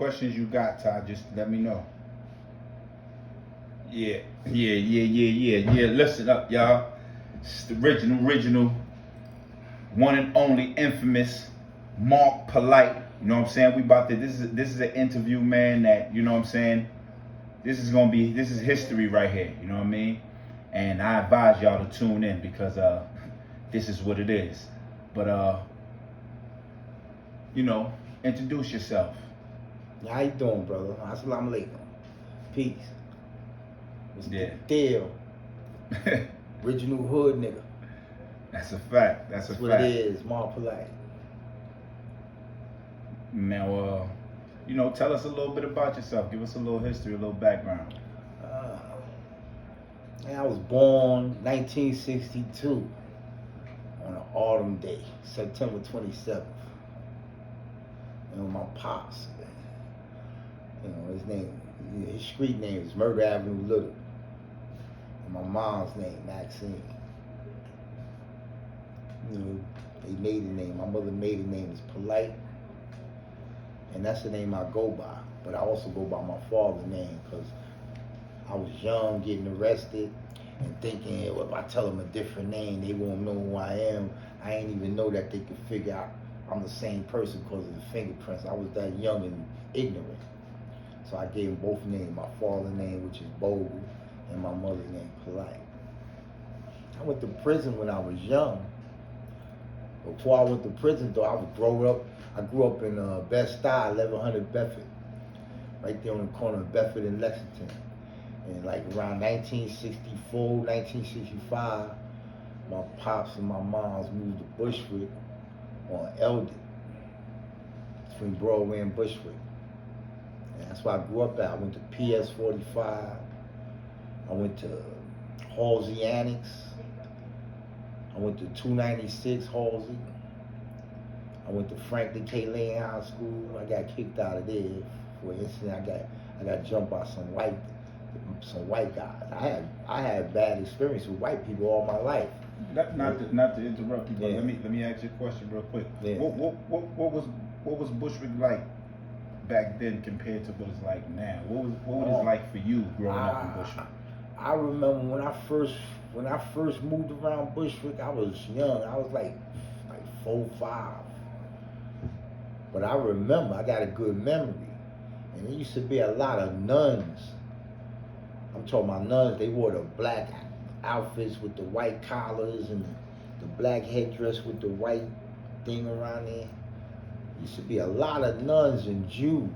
questions you got, Ty, just let me know. Yeah. Listen up, y'all. It's the original, one and only infamous Mark Polite. You know what I'm saying? We about to. This is an interview, man. That, you know what I'm saying. This is history right here. You know what I mean? And I advise y'all to tune in because this is what it is. But introduce yourself. How you doing, brother? Assalamu alaikum. Peace. What's Yeah. the deal? Original hood nigga. That's a fact. That's what it is. Mark Polite. Now, tell us a little bit about yourself. Give us a little history, a little background. I was born 1962 on an autumn day, September 27th. My pops, his street name is Murder Avenue Little. And my mom's name, Maxine. They maiden name. My mother's maiden name is Polite. And that's the name I go by. But I also go by my father's name because I was young, getting arrested, and thinking, well, if I tell them a different name, they won't know who I am. I ain't even know that they could figure out I'm the same person because of the fingerprints. I was that young and ignorant. So I gave them both names, my father's name, which is Bogle, and my mother's name, Polite. I went to prison when I was young. Before I went to prison, though, I grew up in Bed-Stuy, 1100 Bedford, right there on the corner of Bedford and Lexington. And like around 1964, 1965, my pops and my moms moved to Bushwick on Eldon, between Broadway and Bushwick. And that's where I grew up at. I went to PS 45. I went to Halsey Annex. I went to 296 Halsey. I went to Franklin K. Lane High School. I got kicked out of there for an incident. I got jumped by some white guys. I had bad experience with white people all my life. Not to interrupt you, but let me ask you a question real quick. Yeah. What was Bushwick like back then compared to what it's like now? What was it like for you growing up in Bushwick? I remember when I first moved around Bushwick, I was young. I was like 4, 5. But I remember, I got a good memory. And there used to be a lot of nuns. I'm talking about nuns, they wore the black outfits with the white collars and the black headdress with the white thing around there. Used to be a lot of nuns and Jews.